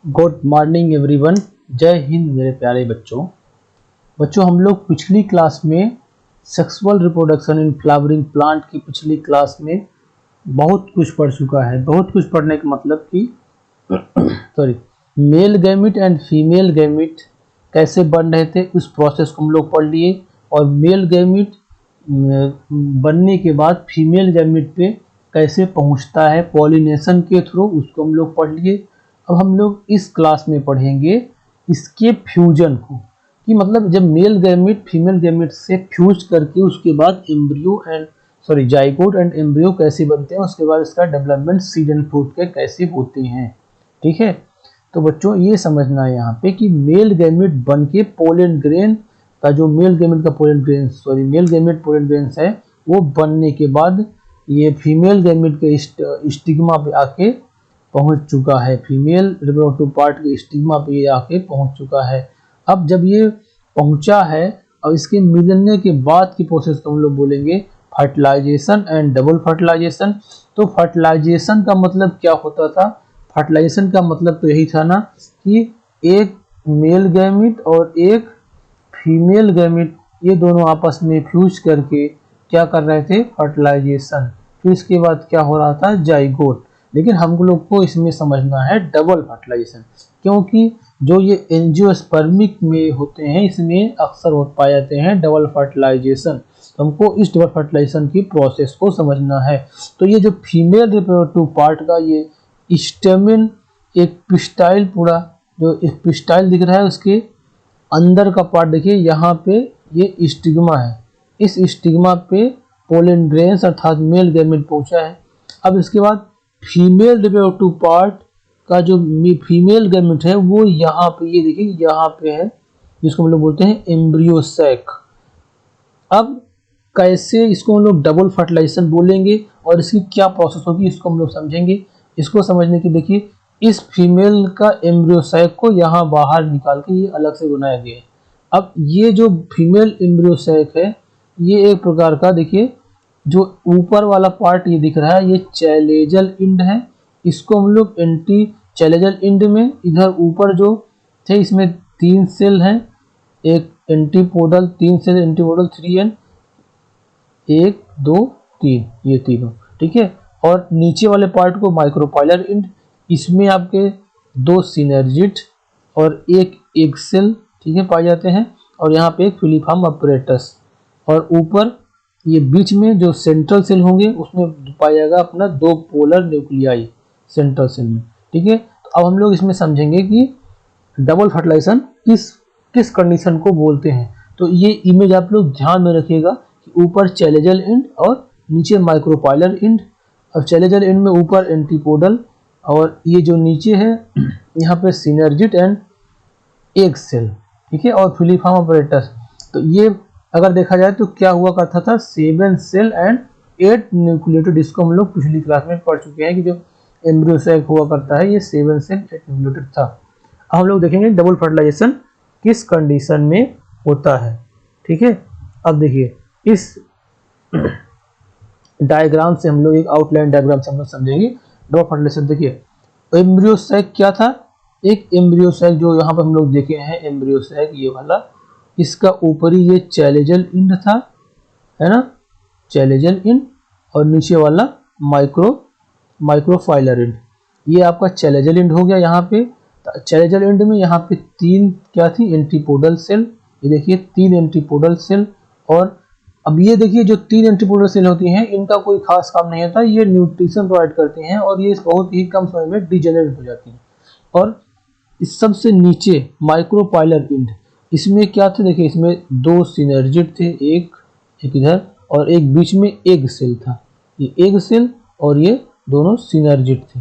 Good morning everyone. जय हिंद मेरे प्यारे बच्चों हम लोग पिछली क्लास में sexual reproduction in flowering plant की पिछली क्लास में बहुत कुछ पढ़ चुका है। बहुत कुछ पढ़ने का मतलब कि male gamete and female gamete कैसे बन रहे थे उस प्रोसेस को हम लोग पढ़ लिए, और मेल गैमिट बनने के बाद फीमेल गैमिट पे कैसे पहुंचता है पॉलिनेशन के थ्रू, उसको हम लोग पढ़ लिए। अब हम लोग इस क्लास में पढ़ेंगे इसके फ्यूजन को, कि मतलब जब मेल गैमिट फीमेल गैमिट से फ्यूज करके उसके बाद embryo and zygote and embryo कैसे बनते हैं, उसके बाद इसका डेवलपमेंट सीड एंड फ्रूट के कैसे होते हैं। ठीक है, तो बच्चों ये समझना है यहाँ पे कि मेल गैमिट बन के पोलन ग्रेन का जो मेल गैमिट पोलन ग्रेन्स है वो बनने के बाद ये फीमेल गैमिट के स्टिग्मा पे आके पहुंच चुका है, फीमेल रिप्रोडक्टिव पार्ट के स्टिग्मा पे ये आके पहुंच चुका है। अब जब ये पहुंचा है और इसके मिलने के बाद की प्रोसेस को हम लोग बोलेंगे फर्टिलाइजेशन एंड डबल फर्टिलाइजेशन। तो फर्टिलाइजेशन का मतलब क्या होता था? फर्टिलाइजेशन का मतलब तो यही था ना कि एक मेल गैमिट और एक फीमेल गैमिट ये दोनों आपस में फ्यूज करके क्या कर रहे थे? फर्टिलाइजेशन। फिर इसके बाद क्या हो रहा था? जाइगोट। लेकिन हम लोग को इसमें समझना है डबल फर्टिलाइजेशन, क्योंकि जो ये एंजियोस्पर्मिक में होते हैं इसमें अक्सर हो पाए जाते हैं डबल फर्टिलाइजेशन। तो हमको इस डबल फर्टिलाइजेशन की प्रोसेस को समझना है। तो ये जो फीमेल रिप्रोडक्टिव पार्ट का ये स्टेमिन एक पिस्टाइल, पूरा जो पिस्टाइल दिख रहा है उसके अंदर का पार्ट देखिए, यहाँ पे ये स्टिग्मा है। इस स्टिग्मा पे पोलन ग्रेन्स अर्थात मेल गैमेट पहुंचा है। अब इसके बाद फीमेल रिप्रोडक्टिव पार्ट का जो फीमेल गैमेट है वो यहाँ पे, ये देखिए यहाँ पे है, जिसको हम लोग बोलते हैं एम्ब्रियो सैक। अब कैसे इसको हम लोग डबल फर्टिलाइजेशन बोलेंगे और इसकी क्या प्रोसेस होगी इसको हम लोग समझेंगे। इसको समझने की देखिए, इस फीमेल का एम्ब्रियो सैक को यहाँ बाहर निकाल के ये अलग से बनाया गया है। अब ये जो फीमेल एम्ब्रियो सैक है ये एक प्रकार का, देखिए जो ऊपर वाला पार्ट ये दिख रहा है ये चैलेजल इंड है। इसको हम लोग एंटी चैलेजल इंड में, इधर ऊपर जो थे इसमें 3 सेल हैं, एक एंटीपोडल 3 सेल एंटीपोडल 3N 1 2 3, ये तीनों। ठीक है, और नीचे वाले पार्ट को माइक्रोपाइलर इंड, इसमें आपके 2 सिनर्जिट और एक एग सेल, ठीक है, पाए जाते हैं, और यहाँ पे एक फिलीफॉर्म अपरेटस, और ऊपर ये बीच में जो सेंट्रल सेल होंगे उसमें पाया जाएगा अपना 2 पोलर न्यूक्लियाई सेंट्रल सेल में। ठीक है, तो अब हम लोग इसमें समझेंगे कि डबल फर्टिलाइजेशन किस कंडीशन को बोलते हैं। तो ये इमेज आप लोग ध्यान में रखिएगा कि ऊपर चैलेजल इंड और नीचे माइक्रोपाइलर इंड। अब चैलेजल इंड में ऊपर एंटीपोडल और ये जो नीचे है यहाँ पे सिनर्जिट एंड एग सेल, ठीक है, और फिलीफॉर्म अपरेटस। तो ये अगर देखा जाए तो क्या हुआ करता था? 7 सेल एंड 8 न्यूक्लियोटाइड। इसको हम लोग पिछली क्लास में पढ़ चुके हैं कि जो एम्ब्रियो सैक हुआ करता है ये 7 सेल 8 न्यूक्लियोटाइड था। अब हम लोग देखेंगे डबल फर्टिलाइजेशन किस कंडीशन में होता है। ठीक है, अब देखिए इस डायग्राम से हम लोग, एक आउटलाइन डायग्राम से हम लोग समझेंगे डबल फर्टिलाइजेशन। देखिए एम्ब्रियो सैक क्या था? एक एम्ब्रियो सैक जो यहाँ पे हम लोग देखे हैं, एम्ब्रियो सैक ये वाला, इसका ऊपरी ये चैलेजल इंड था, है ना, चैलेजल इंड, और नीचे वाला माइक्रोफाइलर इंड। ये आपका चैलेजल इंड हो गया। यहाँ पे चैलेजल इंड में यहाँ पे 3 क्या थी? Antipodal cell. ये देखिए 3 एंटीपोडल सेल। और अब ये देखिए जो 3 एंटीपोडल सेल होती हैं इनका कोई खास काम नहीं होता, ये न्यूट्रिशन प्रोवाइड करती हैं और ये बहुत ही कम समय में डिजेनरेट हो जाती हैं। और इस सबसे नीचे माइक्रोपाइलर इंड, इसमें क्या थे? देखिए इसमें 2 सिनर्जिट थे, एक इधर और एक बीच में एग सेल था। ये एग सेल और ये दोनों सिनर्जिट थे।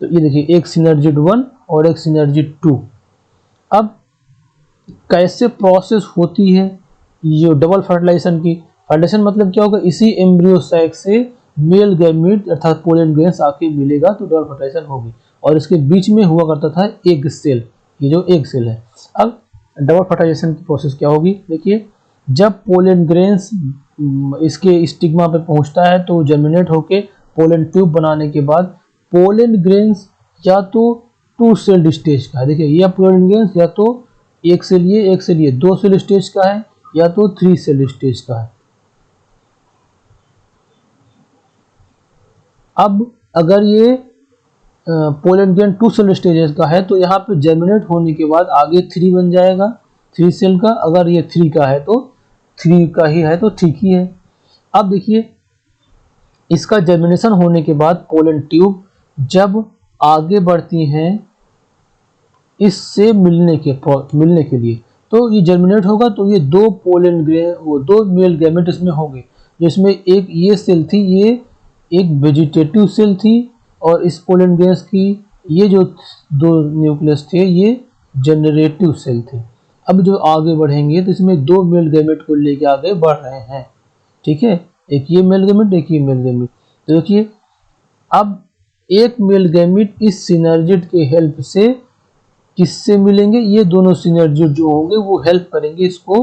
तो ये देखिए एक सिनर्जिट 1 और एक सिनर्जिट 2। अब कैसे प्रोसेस होती है ये डबल फर्टिलाइजेशन की? फर्टिलाइजेशन मतलब क्या होगा? इसी एम्ब्रियो सैक से मेल गैमेट अर्थात पोलन ग्रेन्स आके मिलेगा तो डबल फर्टिलाइजेशन होगी। और इसके बीच में हुआ करता था एग सेल, ये जो एग सेल है। अब डबल फर्टिलाइजेशन की प्रोसेस क्या होगी? देखिए जब पोलन ग्रेन्स इसके स्टिग्मा पे पहुंचता है तो जर्मिनेट होके पोलन ट्यूब बनाने के बाद पोलन ग्रेन्स या तो टू सेल स्टेज का है। देखिए ये प्लूरल या तो एक सेल ये दो सेल स्टेज का है या तो थ्री सेल स्टेज का है। अब अगर ये pollen grain two cell stages का है तो यहाँ पे जर्मिनेट होने के बाद आगे थ्री बन जाएगा, थ्री सेल का। अगर ये थ्री का है तो थ्री का ही है तो ठीक ही है। अब देखिए इसका जर्मिनेशन होने के बाद पोलन ट्यूब जब आगे बढ़ती हैं इससे मिलने के लिए, तो ये जर्मिनेट होगा तो ये दो पोलन ग्रेन वो दो मेल गैमेट इसमें होंगे, जिसमें एक ये सेल थी, ये एक वेजिटेटिव सेल थी, और इस पोलन ग्रेन्स की ये जो दो न्यूक्लियस थे ये जनरेटिव सेल थे। अब जो आगे बढ़ेंगे तो इसमें दो मेल गैमेट को लेके आगे बढ़ रहे हैं, ठीक है, एक ये मेल गैमेट एक ये मेल गैमेट। तो देखिए अब एक मेल गैमेट इस सिनर्जिड के हेल्प से किससे मिलेंगे, ये दोनों सिनर्जिड जो होंगे वो हेल्प करेंगे इसको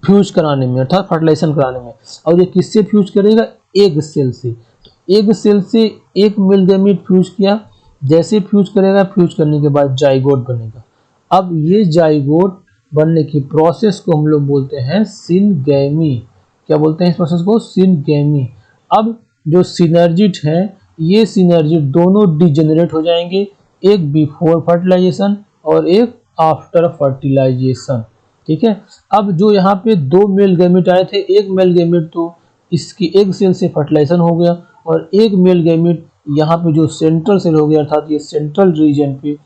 फ्यूज कराने में अर्थात फर्टिलाइजेशन कराने में। और ये किससे फ्यूज करेगा, एग सेल से। तो एग सेल से एक मेल गैमेट फ्यूज किया, जैसे फ्यूज करेगा फ्यूज करने के बाद जाइगोट बनेगा। अब ये जाइगोट बनने की प्रोसेस को हम लोग बोलते हैं सिनगैमी। क्या बोलते हैं इस प्रोसेस को, सिनगैमी। अब जो सिनर्जिड है ये सिनर्जिड दोनों डिजेनरेट हो जाएंगे, एक बिफोर फर्टिलाइजेशन और एक आफ्टर फर्टिलाइजेशन, ठीक है। अब जो यहाँ पे दो मेल गैमेट आए थे, एक मेल गैमेट तो इसकी एग सेल से फर्टिलाइजेशन हो गया और एक मेल गैमेट यहाँ पे जो सेंट्रल सेल हो गया, अर्थात ये सेंट्रल रीजन पे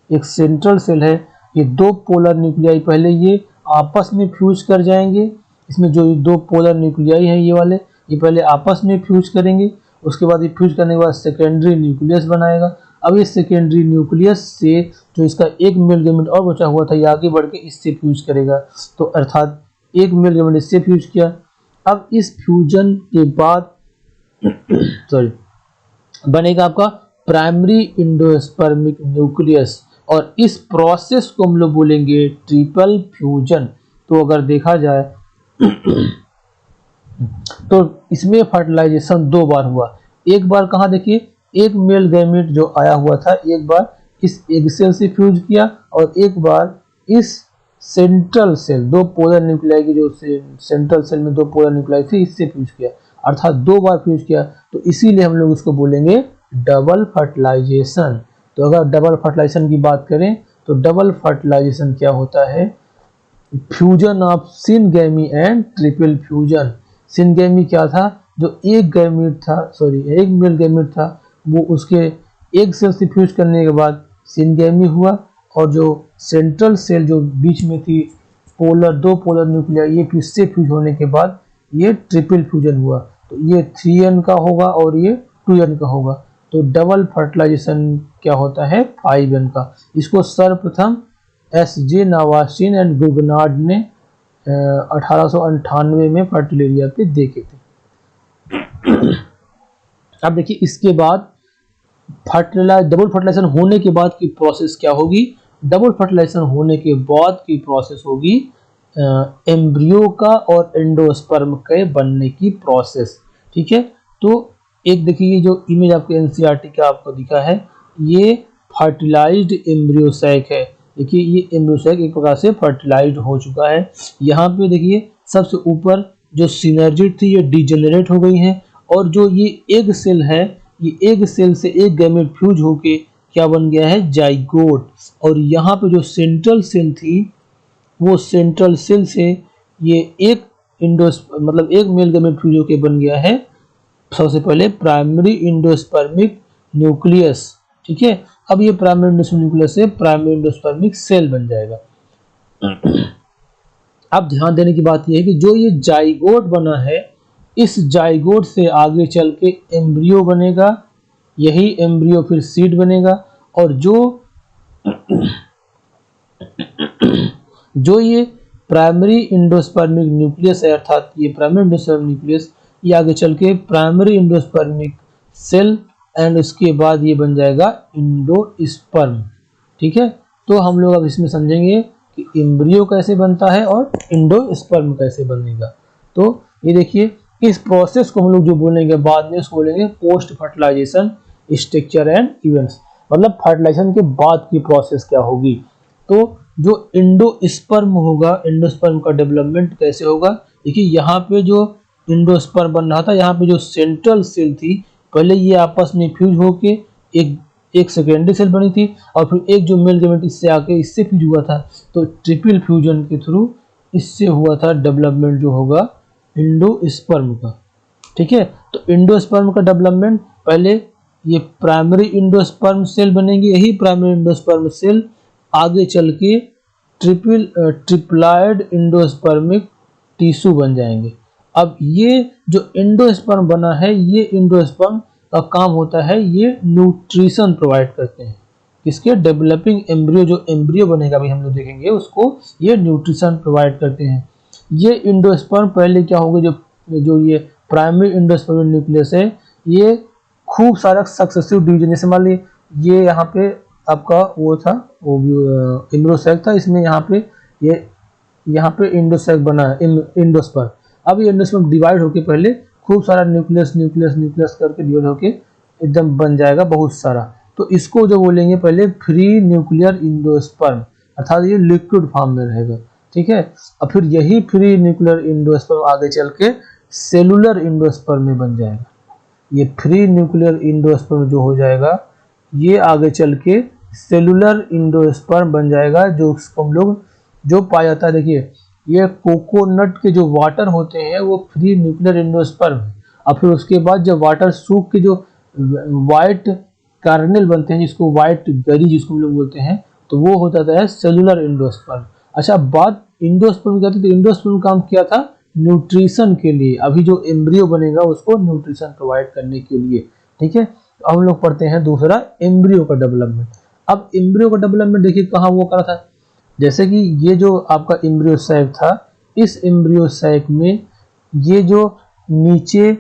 एक सेंट्रल सेल है, ये दो पोलर न्यूक्लियाई पहले ये आपस में फ्यूज कर जाएंगे। इसमें जो दो पोलर न्यूक्लियाई हैं ये वाले, ये पहले आपस में फ्यूज करेंगे, उसके बाद ये फ्यूज करने के बाद सेकेंडरी न्यूक्लियस बनाएगा। अब इस सेकेंडरी न्यूक्लियस से जो इसका एक मेल गैमेट और बचा हुआ था ये आगे बढ़ के इससे फ्यूज करेगा, तो अर्थात एक मेल गैमेट इससे फ्यूज किया। अब इस फ्यूजन के बाद सॉरी बनेगा आपका प्राइमरी इंडोस्पर्मिक न्यूक्लियस, और इस प्रोसेस को हम लोग बोलेंगे ट्रिपल फ्यूजन। तो अगर देखा जाए तो इसमें फर्टिलाइजेशन दो बार हुआ, एक बार कहाँ देखिए, एक मेल गैमेट जो आया हुआ था एक बार इस एग सेल से फ्यूज किया और एक बार इस सेंट्रल सेल दो पोलर न्यूक्लियाई की जो सेंट्रल सेल में दो पोलर न्यूक्लियाई थी इससे फ्यूज किया, अर्थात दो बार फ्यूज किया। तो इसीलिए हम लोग इसको बोलेंगे डबल फर्टिलाइजेशन। तो अगर डबल फर्टिलाइजेशन की बात करें तो डबल फर्टिलाइजेशन क्या होता है, fusion of syngamy and triple fusion. Syngamy क्या था, जो एक गैमेट था एक मेल गैमेट था वो उसके एक सेल से फ्यूज करने के बाद सिनगैमी हुआ, और जो सेंट्रल सेल जो बीच में थी दो पोलर न्यूक्लियाई ये इससे फ्यूज होने के बाद ये ट्रिपल फ्यूजन हुआ। तो ये 3n का होगा और ये 2n का होगा। तो डबल फर्टिलाइजेशन क्या होता है 5n का। इसको सर्वप्रथम S.J. नवास्टिन एंड गुगनार्ड ने 1898 में फर्टिलेरिया पे देखे थे। अब देखिए इसके बाद डबल फर्टिलाइजेशन होने के बाद की प्रोसेस क्या होगी, डबल फर्टिलाइजेशन होने के बाद की प्रोसेस होगी एम्ब्रियो का और एंडोस्पर्म के बनने की प्रोसेस, ठीक है। तो एक देखिए ये जो इमेज आपको एनसीईआरटी का आपको दिखा है ये फर्टिलाइज्ड एम्ब्रियो सैक है। देखिए ये एम्ब्रियो सैक एक प्रकार से फर्टिलाइज्ड हो चुका है। यहाँ पे देखिए सबसे ऊपर जो सिनर्जिड थी ये डिजेनरेट हो गई है, और जो ये एग सेल है ये एग सेल से एक गैमेट फ्यूज होके क्या बन गया है जाइगोट। और यहाँ पे जो सेंट्रल सेल थी वो सेंट्रल सेल से ये एक मतलब एक मेल गैमेट फ्यूज होके बन गया है सबसे पहले प्राइमरी इंडोस्पर्मिक न्यूक्लियस, ठीक है। अब ये प्राइमरी इंडोस्पर्मिक न्यूक्लियस से प्राइमरी इंडोस्पर्मिक सेल बन जाएगा। अब ध्यान देने की बात यह है कि जो ये जाइगोट बना है इस जाइगोट से आगे चल के एम्ब्रियो बनेगा, यही एम्ब्रियो फिर सीड बनेगा, और जो ये प्राइमरी इंडोस्पर्मिक न्यूक्लियस है अर्थात ये प्राइमरी इंडोस्पर्मिक न्यूक्लियस ये आगे चल के प्राइमरी इंडोस्पर्मिक सेल एंड उसके बाद ये बन जाएगा इंडोस्पर्म, ठीक है। तो हम लोग अब इसमें समझेंगे कि एम्ब्रियो कैसे बनता है और इंडोस्पर्म कैसे बनेगा। तो ये देखिए इस प्रोसेस को हम लोग जो बोलेंगे बाद में उसको बोलेंगे post fertilization. Structure and events, मतलब फर्टिलाइजेशन के बाद की प्रोसेस क्या होगी। तो जो एंडोस्पर्म होगा, एंडोस्पर्म का डेवलपमेंट कैसे होगा। देखिए यहाँ पे जो एंडोस्पर्म बन रहा था, यहाँ पे जो सेंट्रल सेल थी, पहले ये आपस में फ्यूज होके एक सेकेंडरी सेल बनी थी, और फिर एक जो मेल गैमेट इससे आके इससे फ्यूज हुआ था। तो ट्रिपल फ्यूजन के थ्रू इससे हुआ था डेवलपमेंट जो होगा एंडोस्पर्म का। ठीक है, तो एंडोस्पर्म का डेवलपमेंट, पहले ये प्राइमरी एंडोस्पर्म सेल बनेंगे, यही प्राइमरी एंडोस्पर्म सेल आगे चल के ट्रिप्लॉइड एंडोस्पर्मिक टिश्यू बन जाएंगे। अब ये जो एंडोस्पर्म बना है, ये एंडोस्पर्म का काम होता है, ये न्यूट्रिशन प्रोवाइड करते हैं किसके, डेवलपिंग एम्ब्रियो, जो एम्ब्रियो बनेगा अभी हम लोग देखेंगे उसको, ये न्यूट्रिशन प्रोवाइड करते हैं। ये एंडोस्पर्म पहले क्या होंगे, जो ये प्राइमरी एंडोस्पर्म न्यूक्लियस है, ये खूब सारा सक्सेसिव डिवीजन, जैसे मान ली ये यहाँ पे आपका वो था, वो एम्ब्रियोसैक था, इसमें यहाँ पे एंडोसैक बना है, एंडोस्पर्म। अब ये एंडोस्पर्म डिवाइड होके पहले खूब सारा न्यूक्लियस करके डिवाइड होके एकदम बन जाएगा बहुत सारा। तो इसको जो बोलेंगे पहले फ्री न्यूक्लियर एंडोस्पर्म, अर्थात ये लिक्विड फॉर्म में रहेगा। ठीक है, और फिर यही फ्री न्यूक्लियर एंडोस्पर्म आगे चल के सेलुलर एंडोस्पर्म में बन जाएगा। ये फ्री न्यूक्लियर एंडोस्पर्म जो हो जाएगा, ये आगे चल के सेलुलर एंडोस्पर्म बन जाएगा, जो उसको हम लोग जो पाया जाता है। देखिए ये कोकोनट के जो वाटर होते हैं वो फ्री न्यूक्लियर एंडोस्पर्म है, और फिर उसके बाद जब वाटर सूख के जो वाइट कार्नेल बनते हैं, जिसको वाइट गरी जिसको हम लोग बोलते हैं, तो वो हो जाता है सेलुलर एंडोस्पर्म। अच्छा, बात एंडोस्पर्म की आती है, तो एंडोस्पर्म काम किया था न्यूट्रिशन के लिए, अभी जो एम्ब्रियो बनेगा उसको न्यूट्रिशन प्रोवाइड करने के लिए। ठीक है, तो हम लोग पढ़ते हैं दूसरा एम्ब्रियो का डेवलपमेंट। अब एम्ब्रियो का डेवलपमेंट देखिए कहाँ वो करा था, जैसे कि ये जो आपका एम्ब्रियो सैक था, इस एम्ब्रियो सैक में ये जो नीचे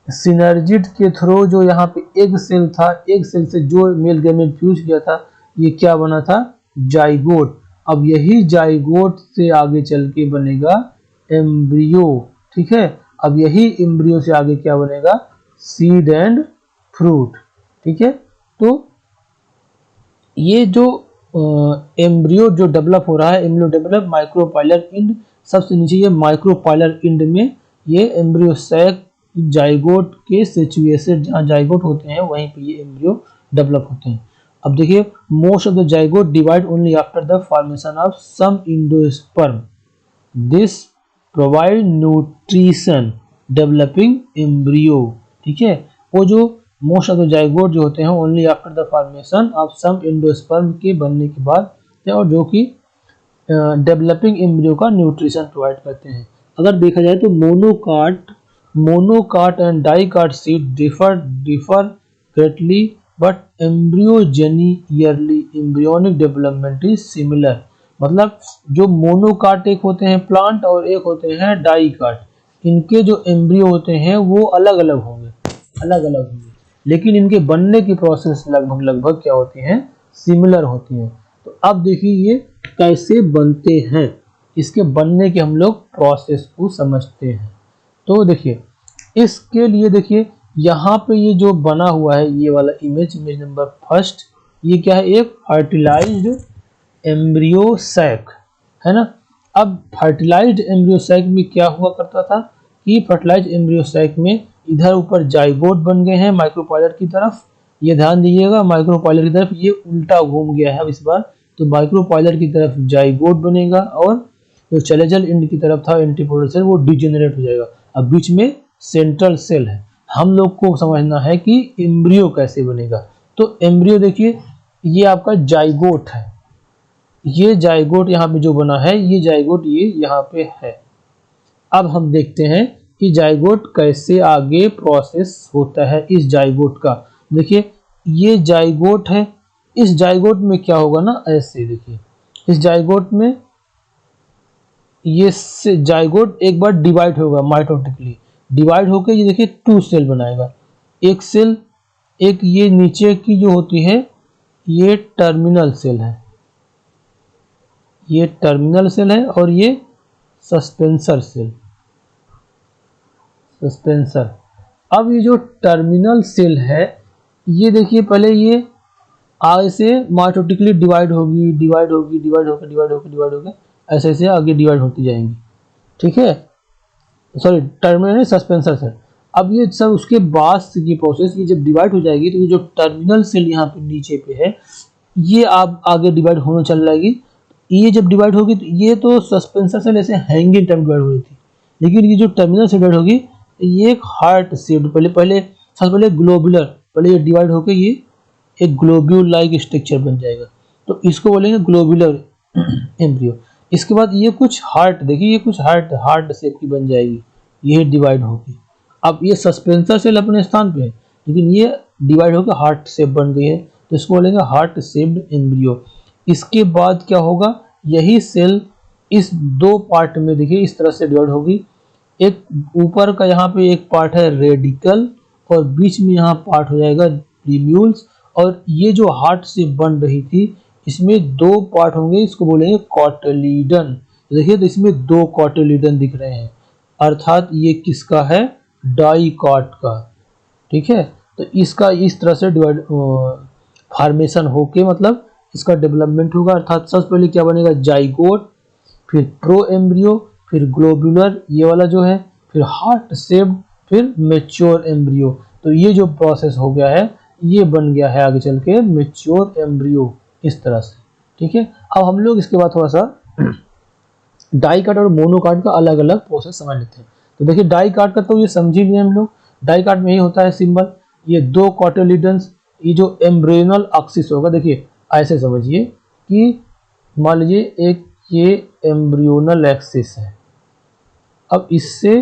सिनर्जिड के थ्रू जो यहाँ पे एग सेल था, एग सेल से जो मेल गैमेट फ्यूज किया था, ये क्या बना था, जाइगोट। अब यही जाइगोट से आगे चल के बनेगा एम्ब्रियो। ठीक है, अब यही एम्ब्रियो से आगे क्या बनेगा, सीड एंड फ्रूट। ठीक है, तो ये जो एम्ब्रियो जो डेवलप हो रहा है, एम्ब्रियो डेवलप माइक्रोपाइलर इंड, सबसे नीचे ये माइक्रोपाइलर इंड में ये एम्ब्रियो सैक जाइगोट के सिचुएशन, जहाँ जाइगोट होते हैं वहीं पे ये एम्ब्रियो डेवलप होते हैं। अब देखिए most of the zygote divide only after the formation of some endosperm, this provide nutrition developing embryo. ठीक है, वो जो मोस्ट ऑफ द जाइगोट जो होते हैं only after the formation of some endosperm के बनने के बाद, और जो कि डेवलपिंग एम्ब्रियो का न्यूट्रिशन प्रोवाइड करते हैं। अगर देखा जाए तो monocot and dicot seed differ greatly, but embryonic development is similar. मतलब जो मोनोकाट एक होते हैं प्लांट और एक होते हैं डाइकाट, इनके जो एम्ब्रियो होते हैं वो अलग अलग होंगे, लेकिन इनके बनने की प्रोसेस लगभग क्या होती हैं, सिमिलर होती हैं। तो अब देखिए ये कैसे बनते हैं, इसके बनने के हम लोग प्रोसेस को समझते हैं। तो देखिए इसके लिए देखिए यहाँ पे ये जो बना हुआ है, ये वाला इमेज नंबर फर्स्ट, ये क्या है, एक फर्टिलाइज्ड एम्ब्रियो सैक है ना। अब फर्टिलाइज्ड एम्ब्रियो सैक में क्या हुआ करता था कि फर्टिलाइज्ड एम्ब्रियो सैक में इधर ऊपर जाइगोट बन गए हैं माइक्रोपाइलर की तरफ, ये ध्यान दीजिएगा, माइक्रोपाइलर की तरफ ये उल्टा घूम गया है अब इस बार, तो माइक्रोपाइलर की तरफ जाइगोट बनेगा, और जो चलेजल एंड की तरफ था एंटीपोडल सेल वो डिजेनरेट हो जाएगा। अब बीच में सेंट्रल सेल है, हम लोग को समझना है कि एम्ब्रियो कैसे बनेगा। तो एम्ब्रियो देखिए ये आपका जाइगोट है, ये जाइगोट यहाँ पे जो बना है, ये जाइगोट ये यहाँ पे है। अब हम देखते हैं कि जाइगोट कैसे आगे प्रोसेस होता है इस जाइगोट का। देखिए ये जाइगोट है, इस जाइगोट में क्या होगा ना, ऐसे देखिए इस जाइगोट में ये जाइगोट एक बार डिवाइड होगा, माइटोटिकली डिवाइड होकर ये देखिए 2 सेल बनाएगा। एक सेल, एक ये नीचे की जो होती है ये टर्मिनल सेल है, ये टर्मिनल सेल है, और ये सस्पेंसर सेल, सस्पेंसर। अब ये जो टर्मिनल सेल है, ये देखिए पहले ये आगे से माइटोटिकली डिवाइड होगी, डिवाइड होगी, डिवाइड होकर डिवाइड होकर डिवाइड होकर ऐसे ऐसे आगे डिवाइड होती जाएंगी, ठीक है। Sorry, terminal suspensor cell. अब ये सब उसके बाद की प्रोसेस, ये जब डिवाइड हो जाएगी तो ये जो टर्मिनल सेल यहाँ पे नीचे पे है, ये आप आगे डिवाइड होने चल जाएगी। ये जब डिवाइड होगी तो ये तो सस्पेंसर सेल ऐसे हैंगिंग टाइम डिवाइड हो रही थी, लेकिन ये जो टर्मिनल सेल डिवाइड होगी ये एक हार्ट शेप्ड, पहले सबसे पहले ग्लोबुलर, पहले ये डिवाइड होकर ये एक ग्लोब्यूल लाइक स्ट्रक्चर बन जाएगा, तो इसको बोलेंगे ग्लोबुलर एम्ब्रियो। इसके बाद ये कुछ हार्ट, देखिए ये कुछ हार्ट शेप की बन जाएगी, ये डिवाइड होगी। अब ये सस्पेंसर सेल अपने स्थान पे है, लेकिन ये डिवाइड होकर हार्ट शेप बन गई है, तो इसको बोलेंगे हार्ट शेप्ड एम्ब्रियो। इसके बाद क्या होगा, यही सेल इस दो पार्ट में देखिए इस तरह से डिवाइड होगी। एक ऊपर का यहाँ पे एक पार्ट है रेडिकल, और बीच में यहाँ पार्ट हो जाएगा प्लीम्यूल्स, और ये जो हार्ट से बन रही थी इसमें दो पार्ट होंगे, इसको बोलेंगे कॉटिलीडन। तो देखिए तो इसमें दो कॉटिलीडन दिख रहे हैं, अर्थात ये किसका है, डाइकॉट का, ठीक है। तो इसका इस तरह से डिवाइड फॉर्मेशन होके मतलब इसका डेवलपमेंट होगा, अर्थात सबसे पहले क्या बनेगा, जाइगोट, फिर प्रो एम्ब्रियो, फिर ग्लोबुलर ये वाला जो है, फिर हार्ट शेप्ड, फिर मैच्योर एम्ब्रियो। तो ये जो प्रोसेस हो गया है ये बन गया है आगे चल के मैच्योर एम्ब्रियो इस तरह से, ठीक है। अब हम लोग इसके बाद थोड़ा सा डाइकाट और मोनोकाट का अलग अलग प्रोसेस समझ लेते हैं। तो देखिए डाइकाट का तो ये समझ ही लिए हम लोग, डाइकाट में ही होता है सिंबल, ये दो कॉटिलीडन्स, ये जो एम्ब्रियोनल एक्सिस होगा, देखिए ऐसे समझिए कि मान लीजिए एक ये एम्ब्रियोनल एक्सिस है, अब इससे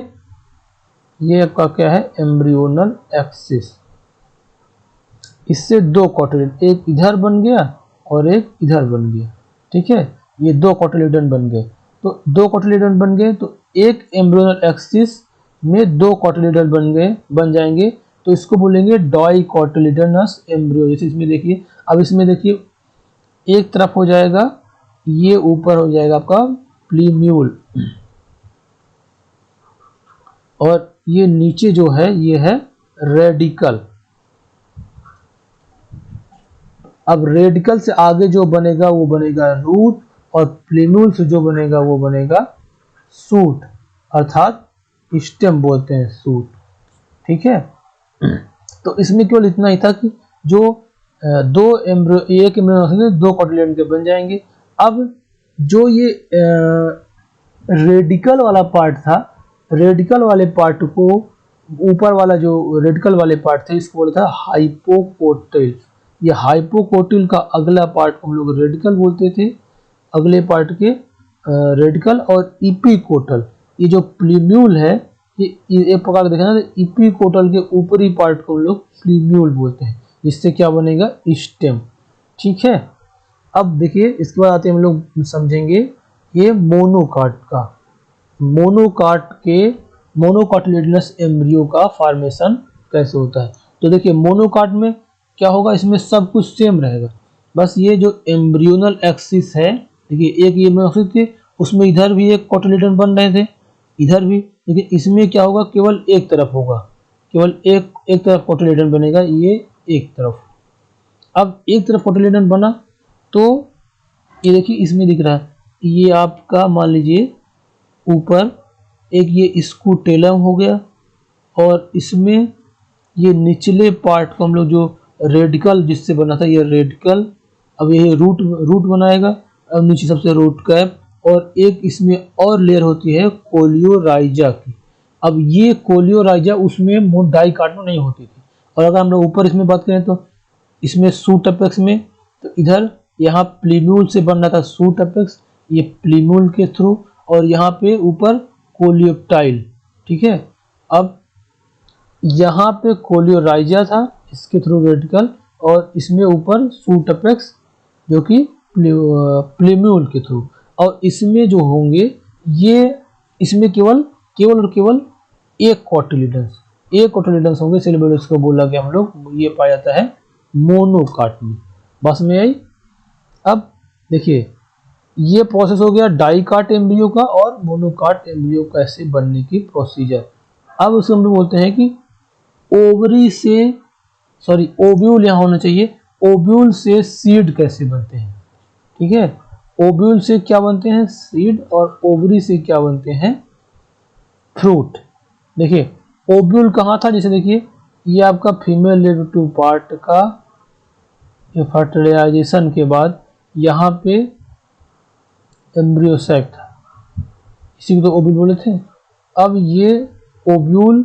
ये आपका क्या है, एम्ब्रियोनल एक्सिस, इससे दो कॉटिलीडन, एक इधर बन गया और एक इधर बन गया, ठीक है। ये दो कॉटिलीडन बन गए, तो दो कॉटिलीडन बन गए तो एक एम्ब्रियोनल एक्सिस में दो कॉटिलीडन बन जाएंगे, तो इसको बोलेंगे डाइकोटिलीडनस एम्ब्रियो। जैसे इसमें देखिए, अब इसमें देखिए एक तरफ हो जाएगा, ये ऊपर हो जाएगा आपका प्लीम्यूल, और ये नीचे जो है ये है रेडिकल। अब रेडिकल से आगे जो बनेगा वो बनेगा रूट, और प्लीम्यूल से जो बनेगा वो बनेगा सूट, अर्थात स्टेम बोलते हैं सूट, ठीक है। तो इसमें केवल इतना ही था कि जो एक एम्ब्रियो से दो कॉटिलीडन के बन जाएंगे। अब जो ये रेडिकल वाला पार्ट था, रेडिकल वाले पार्ट को, ऊपर वाला जो रेडिकल वाले पार्ट थे इसको बोलता था हाइपोकोटिल। ये हाइपोकोटिल का अगला पार्ट को हम लोग रेडिकल बोलते थे, अगले पार्ट के रेडिकल, और इपीकोटल, ये जो प्लीम्यूल है ये एक प्रकार देखा ना, इपीकोटल के ऊपरी पार्ट को हम लोग प्लीम्यूल बोलते हैं, जिससे क्या बनेगा, स्टेम, ठीक है। अब देखिए इसके बाद आते हैं हम लोग समझेंगे ये मोनोकाट का, मोनोकाटिलिडनस एम्ब्रियो का फॉर्मेशन कैसे होता है। तो देखिए मोनोकाट में क्या होगा, इसमें सब कुछ सेम रहेगा, बस ये जो एम्ब्रियोनल एक्सिस है, देखिए एक ये एक्सिस थे, उसमें इधर भी एक कॉटिलीडन बन रहे थे, इधर भी, लेकिन इसमें क्या होगा, केवल एक तरफ होगा, केवल एक तरफ कॉटिलीडन बनेगा, ये एक तरफ। अब एक तरफ कॉटिलीडन बना तो ये देखिए इसमें दिख रहा है, ये आपका मान लीजिए ऊपर एक ये स्कूटेलम हो गया, और इसमें ये निचले पार्ट को हम लोग जो रेडिकल जिससे बना था, ये रेडिकल, अब ये रूट बनाएगा, अब नीचे सबसे रूट कैप, और एक इसमें और लेयर होती है कोलियोराइजा की। अब ये कोलियोराइजा उसमें डाइकाट में नहीं होती थी। और अगर हम लोग ऊपर इसमें बात करें तो इसमें सूट अपेक्स में, तो इधर यहाँ प्लीम्यूल से बन रहा था सूट अपेक्स, ये प्लीम्यूल के थ्रू, और यहाँ पे ऊपर कोलियोप्टाइल, ठीक है। अब यहाँ पे कोलियोराइजा था, इसके थ्रू रेडिकल, और इसमें ऊपर सूट अपेक्स जो कि प्लीम्यूल के थ्रू, और इसमें जो होंगे ये, इसमें केवल और केवल एक कॉटिलीडन्स होंगे, इसलिए इसको बोला गया हम लोग, ये पाया जाता है मोनोकाट में। बस में आई। अब देखिए ये प्रोसेस हो गया डाइकाट एम्ब्रियो का, और मोनोकाट एम्ब्रियो कैसे बनने की प्रोसीजर। अब उसको हम लोग बोलते हैं कि ओवरी से सॉरी ओव्यूल यहाँ होना चाहिए। ओव्यूल से सीड कैसे बनते हैं, ठीक है, ओव्यूल से क्या बनते हैं, सीड, और ओवरी से क्या बनते हैं, फ्रूट। देखिए ओव्यूल कहाँ था, जैसे देखिए ये आपका फीमेल रिप्रोडक्टिव पार्ट का फर्टिलाइजेशन के बाद यहाँ पे एम्ब्रियो सैक था, इसी को तो ओव्यूल बोले थे। अब ये ओव्यूल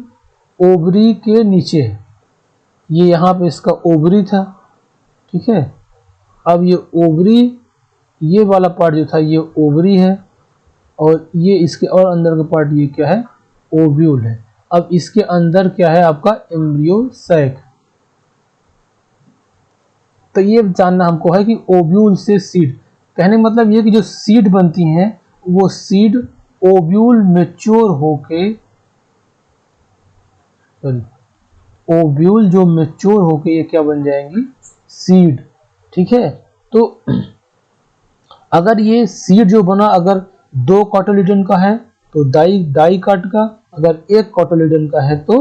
ओवरी के नीचे है, ये यहाँ पे इसका ओवरी था, ठीक है। अब ये ओवरी, ये वाला पार्ट जो था ये ओवरी है, और ये इसके और अंदर का पार्ट ये क्या है, ओव्यूल है। अब इसके अंदर क्या है आपका एम्ब्रियो सैक। तो ये जानना हमको है कि ओव्यूल से सीड, कहने का मतलब ये कि जो सीड बनती हैं वो सीड ओव्यूल मैच्योर होके, ओव्यूल जो मैच्योर होके ये क्या बन जाएंगी, सीड, ठीक है। तो अगर ये सीड जो बना अगर 2 कॉटिलिडन का है तो डाइकाट का, अगर 1 कॉटिलिडन का है तो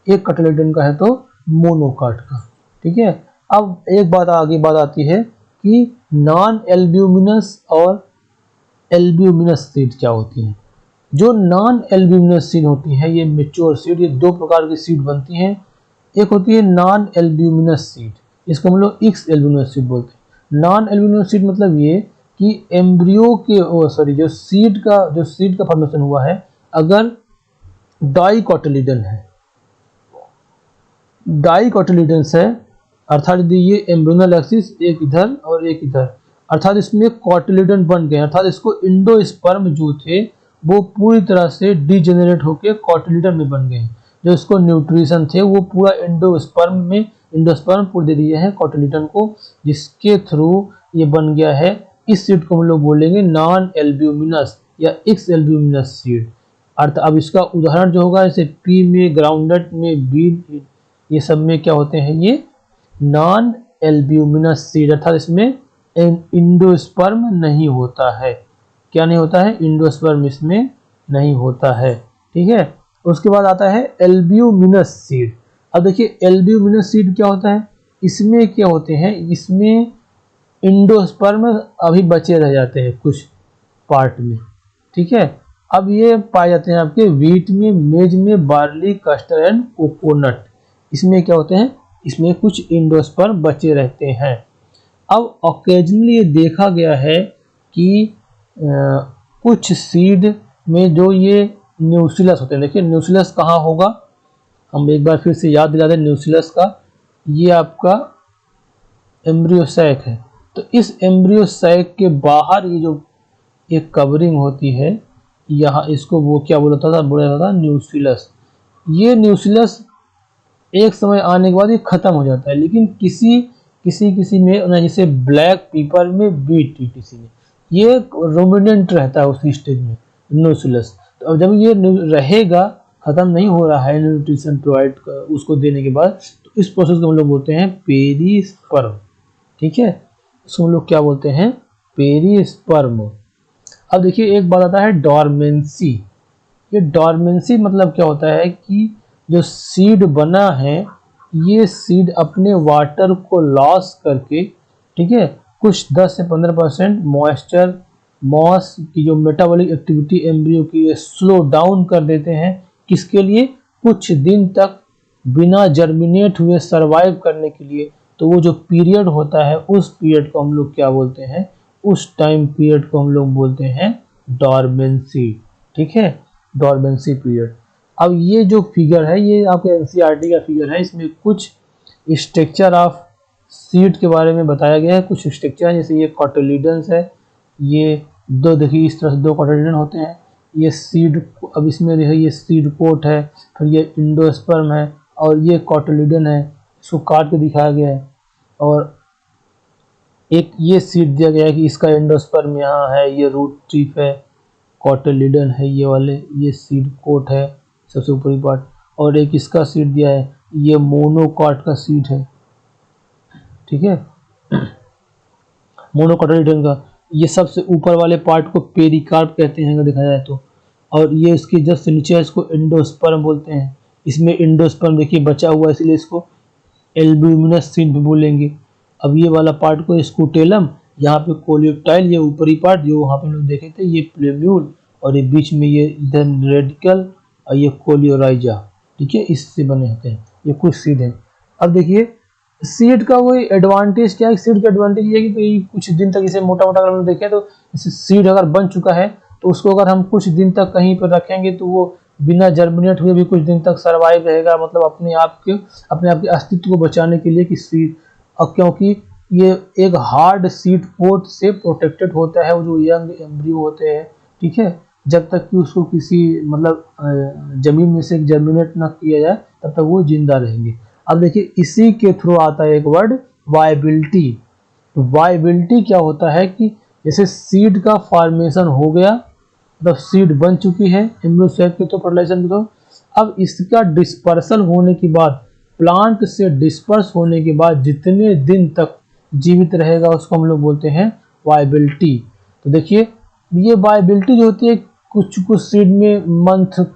1 कॉटिलिडन का है तो मोनोकाट का, ठीक है। अब एक बात आगे बात आती है कि नॉन एल्ब्यूमिनस और एल्ब्यूमिनस सीड क्या होती हैं। जो नॉन एल्ब्यूमिनस सीड होती है ये मैच्योर सीड, ये 2 प्रकार की सीड बनती हैं। एक होती है नॉन एल्ब्यूमिनस सीड, इसको हम लोग एक्स एल्ब्यूमिनस सीड बोलते हैं। नॉन एल्ब्यूमिनस सीड मतलब ये कि एम्ब्रियो के जो सीड का फॉर्मेशन हुआ है, अगर डाइकोटिलिडन है, डाइकोटिलिडन्स है, अर्थात यदि ये एम्ब्रियोनल एक्सिस एक इधर और एक इधर, अर्थात इसमें कॉटिलिडन बन गए, अर्थात इसको इंडोस्पर्म जो थे वो पूरी तरह से डिजेनरेट होकर कॉटिलिडन में बन गए। जो इसको न्यूट्रिशन थे वो पूरा इंडोस्पर्म पूरे दे दिए हैं कॉटिलिडन को, जिसके थ्रू ये बन गया है। इस सीड को हम लोग बोलेंगे नॉन एल्ब्यूमिनस या एक्स एल्ब्यूमिनस सीड। अर्थ अब इसका उदाहरण जो होगा जैसे पी में, ग्राउंडनट में, बीट, ये सब में क्या होते हैं, ये नॉन एल्ब्यूमिनस सीड, अर्थात इसमें इंडोस्पर्म नहीं होता है। क्या नहीं होता है, इंडोस्पर्म इसमें नहीं होता है, ठीक है। उसके बाद आता है एल्ब्यूमिनस सीड। अब देखिए एल्ब्यूमिनस सीड क्या होता है, इसमें क्या होते हैं, इसमें इंडोस्पर्म अभी बचे रह जाते हैं कुछ पार्ट में, ठीक है। अब ये पाए जाते हैं आपके व्हीट में, मेज में, बार्ली, कस्टर्ड एंड कोकोनट। इसमें क्या होते हैं, इसमें कुछ इंडोस्पर्म बचे रहते हैं। अब ऑकेजनली ये देखा गया है कि कुछ सीड में जो ये न्यूसिलस होते हैं, देखिए न्यूसिलस कहाँ होगा, हम एक बार फिर से याद दिला दें न्यूसिलस का, ये आपका एम्ब्रियो सैक है। तो इस एम्ब्रियो सैक के बाहर ये जो एक कवरिंग होती है, यहाँ इसको वो क्या बोला जाता था न्यूसिलस। ये न्यूसिलस एक समय आने के बाद ये खत्म हो जाता है, लेकिन किसी में, जैसे ब्लैक पीपर में, बीट टीटीसी में, ये रोमिनेंट रहता है उसी स्टेज में न्यूसिलस। तो अब जब ये रहेगा, खत्म नहीं हो रहा है न्यूट्रिशन प्रोवाइड उसको देने के बाद, तो इस प्रोसेस को हम लोग बोलते हैं पेरिस्पर्म, ठीक है। इसको हम लोग क्या बोलते हैं, पेरिस्पर्म। अब देखिए एक बात आता है डॉर्मेंसी। ये डॉर्मेंसी मतलब क्या होता है कि जो सीड बना है ये सीड अपने वाटर को लॉस करके, ठीक है, कुछ 10 से 15% मॉइस्चर, मॉस की जो मेटाबॉलिक एक्टिविटी एम्ब्रियो की ये स्लो डाउन कर देते हैं। किसके लिए, कुछ दिन तक बिना जर्मिनेट हुए सरवाइव करने के लिए। तो वो जो पीरियड होता है उस पीरियड को हम लोग क्या बोलते हैं, उस टाइम पीरियड को हम लोग बोलते हैं डॉर्मेंसी, ठीक है, डॉर्मेंसी पीरियड। अब ये जो फिगर है ये आपके एनसीईआरटी का फिगर है, इसमें कुछ स्ट्रक्चर ऑफ सीड के बारे में बताया गया है। कुछ स्ट्रक्चर जैसे ये कॉटिलिडन्स है, ये दो देखिए इस तरह से 2 कॉटिलिडन होते हैं। ये सीड, अब इसमें देखिए ये सीड कोट है, फिर ये इंडोस्पर्म है और ये कॉटिलिडन है, इसको काट के दिखाया गया है। और एक ये सीड दिया गया है कि इसका एंडोस्पर्म यहाँ है, ये रूट टिप है, कॉटिलिडन है ये वाले, ये सीड कोट है सबसे ऊपरी पार्ट, और एक इसका सीड दिया है, ये मोनोकॉट का सीड है, ठीक है, मोनोकॉटिलिडन का। ये सबसे ऊपर वाले पार्ट को पेरिकार्प कहते हैं अगर देखा जाए तो, और ये इसके जस्ट नीचे है, इसको एंडोस्पर्म बोलते हैं। इसमें एंडोस्पर्म देखिए बचा हुआ है, इसलिए इसको एल्ब्यूमिनस सीड भी बोलेंगे। अब ये वाला पार्ट को स्कूटेलम, यहाँ पे कोलियोप्टाइल, ये ऊपरी पार्ट जो वहाँ पे हम लोग देखे थे ये प्लेम्यूल, और ये बीच में ये इधर रेडिकल और ये कोलियोराइजा, ठीक है, इससे बने होते हैं। ये कुछ सीड है। अब देखिए सीड का कोई एडवांटेज क्या है, सीड का एडवांटेज ये है कि कुछ दिन तक इसे मोटा मोटा अगर हम देखें तो इसे सीड अगर बन चुका है तो उसको अगर हम कुछ दिन तक कहीं पर रखेंगे तो वो बिना जर्मिनेट हुए भी कुछ दिन तक सरवाइव रहेगा, मतलब अपने आप के अस्तित्व को बचाने के लिए कि सीड, और क्योंकि ये एक हार्ड सीड कोट से प्रोटेक्टेड होता है, वो जो यंग एम्ब्रियो होते हैं, ठीक है, जब तक कि उसको किसी मतलब जमीन में से जर्मिनेट ना किया जाए तब तक वो जिंदा रहेंगे। अब देखिए इसी के थ्रू आता है एक वर्ड वायबिलिटी। तो वायबिलिटी क्या होता है कि जैसे सीड का फॉर्मेशन हो गया, मतलब सीड बन चुकी है एम्ब्रियो सेक के तो फर्टिलाइजेशन के तो, अब इसका डिस्पर्सल होने के बाद, प्लांट से डिस्पर्स होने के बाद जितने दिन तक जीवित रहेगा उसको हम लोग बोलते हैं वायबिलिटी। तो देखिए ये वायबिलिटी जो होती है, कुछ कुछ सीड में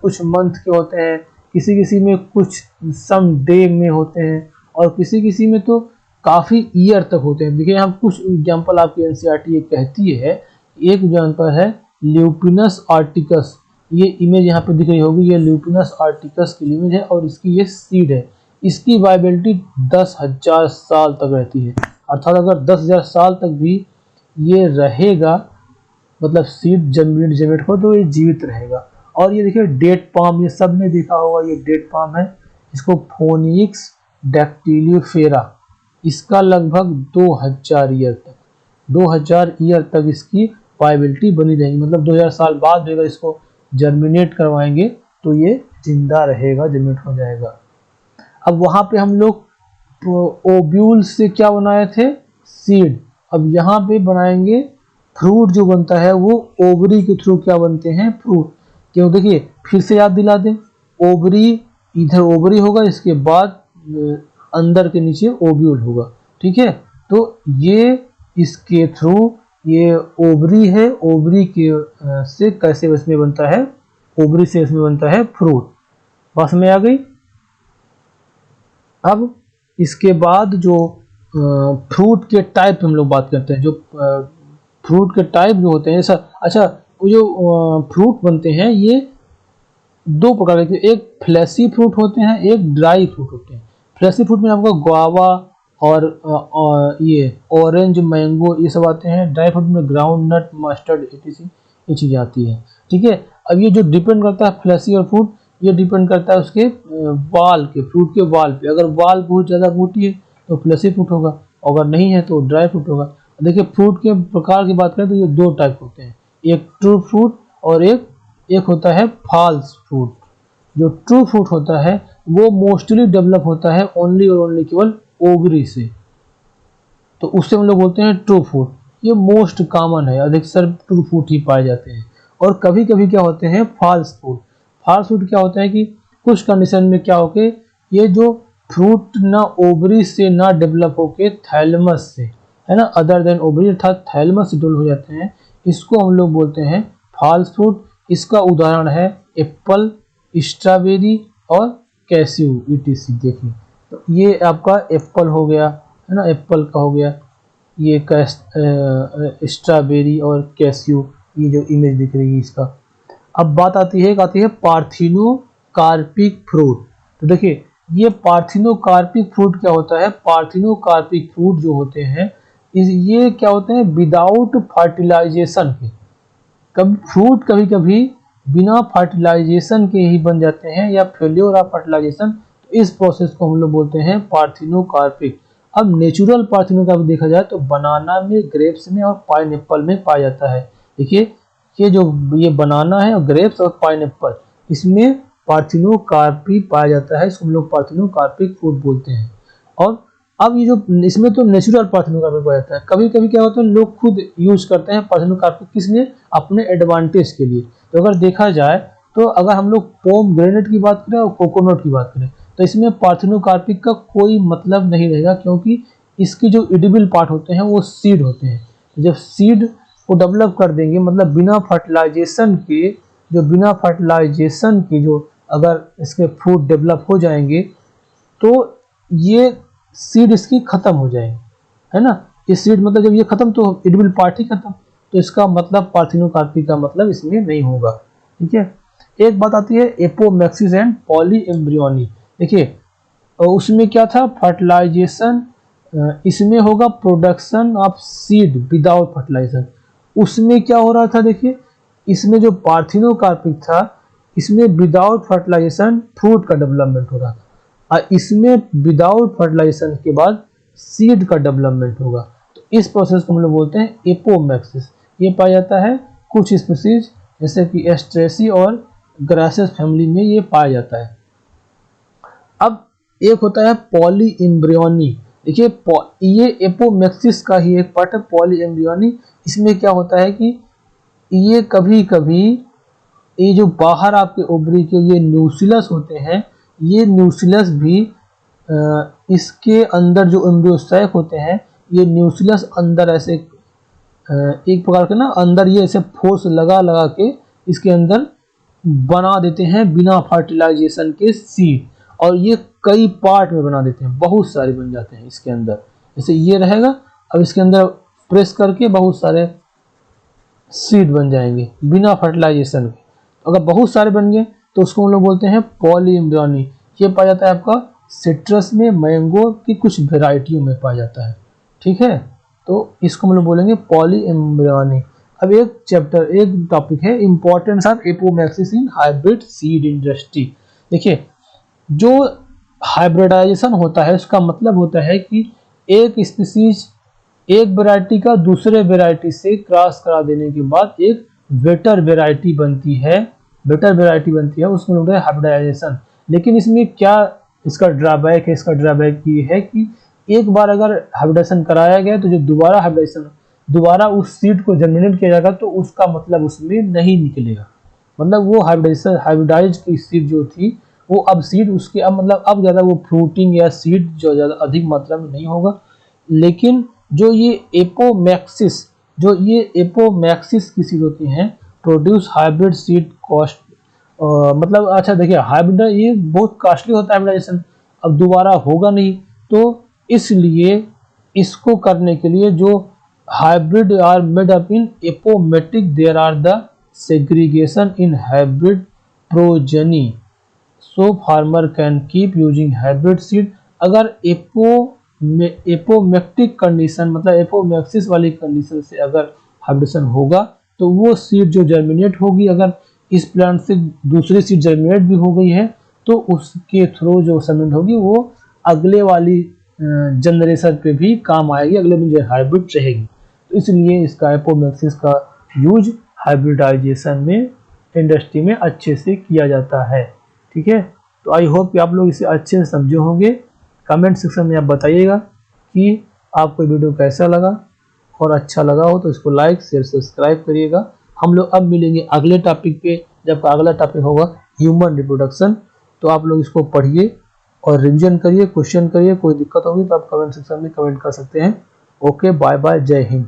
कुछ मंथ के होते हैं, किसी किसी में कुछ सम डे में होते हैं, और किसी किसी में तो काफ़ी ईयर तक होते हैं। देखिए हम कुछ एग्जांपल आपकी एनसीईआरटी ये कहती है। एक एग्जांपल है ल्यूपिनस आर्टिकस, ये इमेज यहाँ पे दिख रही होगी, ये ल्यूपिनस आर्टिकस की इमेज है और इसकी ये सीड है। इसकी वायबिलिटी 10,000 साल तक रहती है, अर्थात अगर 10,000 साल तक भी ये रहेगा, मतलब सीड जनरेट हो तो ये जीवित रहेगा। और ये देखिए डेट पाम, ये सब ने देखा होगा, ये डेट पाम है, इसको फोनिक्स डैक्टिलियोफेरा, इसका लगभग 2000 ईयर तक, 2000 ईयर तक इसकी वायबिलिटी बनी रहेगी, मतलब 2000 साल बाद अगर इसको जर्मिनेट करवाएंगे तो ये जिंदा रहेगा, जर्मिनेट हो जाएगा। अब वहाँ पे हम लोग ओब्यूल से क्या बनाए थे, सीड। अब यहाँ पे बनाएंगे फ्रूट, जो बनता है वो ओवरी के थ्रू क्या बनते हैं, फ्रूट। क्यों, देखिए फिर से याद दिला दें, ओवरी, इधर ओवरी होगा, इसके बाद अंदर के नीचे ओब्यूल होगा, ठीक है। तो ये इसके थ्रू ये ओवरी है, ओवरी के से कैसे इसमें बनता है, ओवरी से इसमें बनता है फ्रूट। बस में आ गई। अब इसके बाद जो फ्रूट के टाइप हम लोग बात करते हैं, जो फ्रूट के टाइप जो होते हैं, जैसा अच्छा वो जो फ्रूट बनते हैं ये दो प्रकार के, एक फ्लैशी फ्रूट होते हैं, एक ड्राई फ्रूट होते हैं। फ्लैशी फ्रूट में आपका गुआवा और ये ऑरेंज, मैंगो, ये सब आते हैं। ड्राई फ्रूट में ग्राउंड नट, मस्टर्ड, etc ये चीज़ें आती है, ठीक है। अब ये जो डिपेंड करता है फ्लैशी और फ्रूट, ये डिपेंड करता है उसके वाल के, फ्रूट के वाल पे। अगर वाल बहुत ज़्यादा मोटी है तो फ्लैशी फ्रूट होगा, अगर नहीं है तो ड्राई फ्रूट होगा। देखिए फ्रूट के प्रकार की बात करें तो ये दो टाइप होते हैं, एक ट्रू फ्रूट और एक होता है फॉल्स फ्रूट। जो ट्रू फ्रूट होता है वो मोस्टली डेवलप होता है ओनली और ओनली केवल ओवरी से, तो उससे हम लोग बोलते हैं ट्रू फ्रूट। ये मोस्ट कॉमन है, अधिकतर ट्रू फ्रूट ही पाए जाते हैं। और कभी कभी क्या होते हैं फॉल्स फ्रूट। फॉल्स फ्रूट क्या होता है कि कुछ कंडीशन में क्या होके ये जो फ्रूट ना ओवरी से ना डेवलप होके थैलेमस से, है ना, अदर देन ओवरी अर्थात थैलेमस से डेवलप हो जाते हैं, इसको हम लोग बोलते हैं फॉल्स फ्रूट। इसका उदाहरण है एप्पल, स्ट्रॉबेरी और कैस्यू, etc। देखिए तो ये आपका एप्पल हो गया, है ना, एप्पल का हो गया, ये स्ट्रॉबेरी और कैस्यू, ये जो इमेज दिख रही है इसका। अब बात आती है पार्थिनोकार्पिक फ्रूट। तो देखिए ये पार्थिनोकार्पिक फ्रूट क्या होता है, पार्थिनोकार्पिक फ्रूट जो होते हैं ये क्या होते हैं, विदाउट फर्टिलाइजेशन के। कभी फ्रूट कभी कभी बिना फर्टिलाइजेशन के ही बन जाते हैं या फेल्योर ऑफ फर्टिलाइजेशन, तो इस प्रोसेस को हम लोग बोलते हैं पार्थिनोकार्पिक। अब नेचुरल पार्थिनोकार्पिक देखा जाए तो बनाना में, ग्रेप्स में और पाइनएप्पल में पाया जाता है। देखिए ये बनाना है और ग्रेप्स और पाइनएप्पल, इसमें पार्थिनोकार्पिक पाया जाता है, इसको हम लोग पार्थिनोकार्पिक फ्रूट बोलते हैं। और अब ये जो इसमें तो नेचुरल पार्थिनोकार्पिक पाया जाता है, कभी कभी क्या होता है लोग खुद यूज करते हैं पार्थिनोकार्पिक, किस लिए, अपने एडवांटेज के लिए। तो अगर देखा जाए तो अगर हम लोग पोमग्रेनेट की बात करें और कोकोनट की बात करें तो इसमें पार्थिनोकार्पिक का कोई मतलब नहीं रहेगा, क्योंकि इसकी जो एडिबल पार्ट होते हैं वो सीड होते हैं। तो जब सीड को डेवलप कर देंगे, मतलब बिना फर्टिलाइजेशन के जो अगर इसके फ्रूट डेवलप हो जाएंगे तो ये सीड इसकी खत्म हो जाएंगे, है ना। ये सीड मतलब जब ये खत्म तो इट विल पार्ट ही खत्म, तो इसका मतलब पार्थिनोकार्पी का मतलब इसमें नहीं होगा, ठीक है। एक बात आती है एपोमैक्सिस एंड पॉली एम्ब्रियोनी। देखिए उसमें क्या था, फर्टिलाइजेशन, इसमें होगा production of seed without fertilization. उसमें क्या हो रहा था, देखिए इसमें जो पार्थिनोकार्पिक था इसमें विदाउट फर्टिलाइजेशन फ्रूट का डेवलपमेंट हो रहा था, और इसमें विदाउट फर्टिलाइजेशन के बाद सीड का डेवलपमेंट होगा। तो इस प्रोसेस को हम लोग बोलते हैं एपोमैक्सिस। ये पाया जाता है कुछ स्पीसीज जैसे कि एस्ट्रेसी और ग्रासेस फैमिली में ये पाया जाता है। अब एक होता है पॉली एम्ब्रियोनी। देखिए ये एपोमैक्सिस का ही एक पार्ट है पॉली एम्ब्रियोनी। इसमें क्या होता है कि ये कभी कभी ये जो बाहर आपके ओवरी के ये न्यूक्लियस होते हैं, ये न्यूक्लियस भी इसके अंदर जो एम्ब्रियोसाइक होते हैं, ये न्यूक्लियस अंदर ऐसे एक प्रकार के ना अंदर ये ऐसे फोर्स लगा लगा के इसके अंदर बना देते हैं बिना फर्टिलाइजेशन के सीड, और ये कई पार्ट में बना देते हैं, बहुत सारे बन जाते हैं इसके अंदर। जैसे ये रहेगा, अब इसके अंदर प्रेस करके बहुत सारे सीड बन जाएंगे बिना फर्टिलाइजेशन के। अगर बहुत सारे बन गए तो उसको हम लोग बोलते हैं पॉली एम्ब्रियोनी। ये पाया जाता है आपका सिट्रस में, मैंगो की कुछ वेराइटियों में पाया जाता है, ठीक है। तो इसको हम लोग बोलेंगे पॉली एम्ब्रियोनी। अब एक टॉपिक है importance of apomixis in hybrid seed industry. देखिए जो हाइब्रिडाइजेशन होता है उसका मतलब होता है कि एक स्पीसीज एक वैरायटी का दूसरे वैरायटी से क्रॉस करा देने के बाद एक बेटर वैरायटी बनती है, उसको बोलते हैं हाइब्रिडाइजेशन। लेकिन इसमें क्या इसका ड्रॉबैक है, इसका ड्रॉबैक ये है कि एक बार अगर हाइब्रिडाइजेशन कराया गया तो जो दोबारा उस सीड को जर्मिनेट किया जाएगा तो उसका मतलब उसमें नहीं निकलेगा, मतलब वो हाइब्रिडाइज की सीड जो थी वो अब सीड उसके अब ज़्यादा वो फ्रूटिंग या सीड जो ज़्यादा अधिक मात्रा में नहीं होगा। लेकिन जो ये एपोमैक्सिस की सीड होती हैं प्रोड्यूस हाइब्रिड सीड कॉस्ट, मतलब अच्छा देखिए हाइब्रिड ये बहुत कॉस्टली होता है हाइब्रिडाइजेशन, अब दोबारा होगा नहीं, तो इसलिए इसको करने के लिए जो hybrid are made up in apomictic, there are the segregation in hybrid progeny, so farmer can keep using hybrid seed. अगर एपोमेक्टिक कंडीशन मतलब एपोमैक्सिस वाली कंडीशन से अगर हाइब्रिडेशन होगा तो वो सीड जो जर्मिनेट होगी, अगर इस प्लांट से दूसरी सीड जर्मिनेट भी हो गई है तो उसके थ्रू जो सेमेंट होगी वो अगले वाली जनरेशन पे भी काम आएगी, अगले में जो हाइब्रिड रहेगी। तो इसलिए इसका एपोमैक्सिस का यूज हाइब्रिडाइजेशन में इंडस्ट्री में अच्छे से किया जाता है, ठीक है। तो आई होप कि आप लोग इसे अच्छे से समझे होंगे। कमेंट सेक्शन में आप बताइएगा कि आपको वीडियो कैसा लगा, और अच्छा लगा हो तो इसको लाइक शेयर सब्सक्राइब करिएगा। हम लोग अब मिलेंगे अगले टॉपिक पे, जब अगला टॉपिक होगा ह्यूमन रिप्रोडक्शन। तो आप लोग इसको पढ़िए और रिवीजन करिए, क्वेश्चन करिए, कोई दिक्कत होगी तो आप कमेंट सेक्शन में कमेंट कर सकते हैं। ओके, बाय बाय, जय हिंद।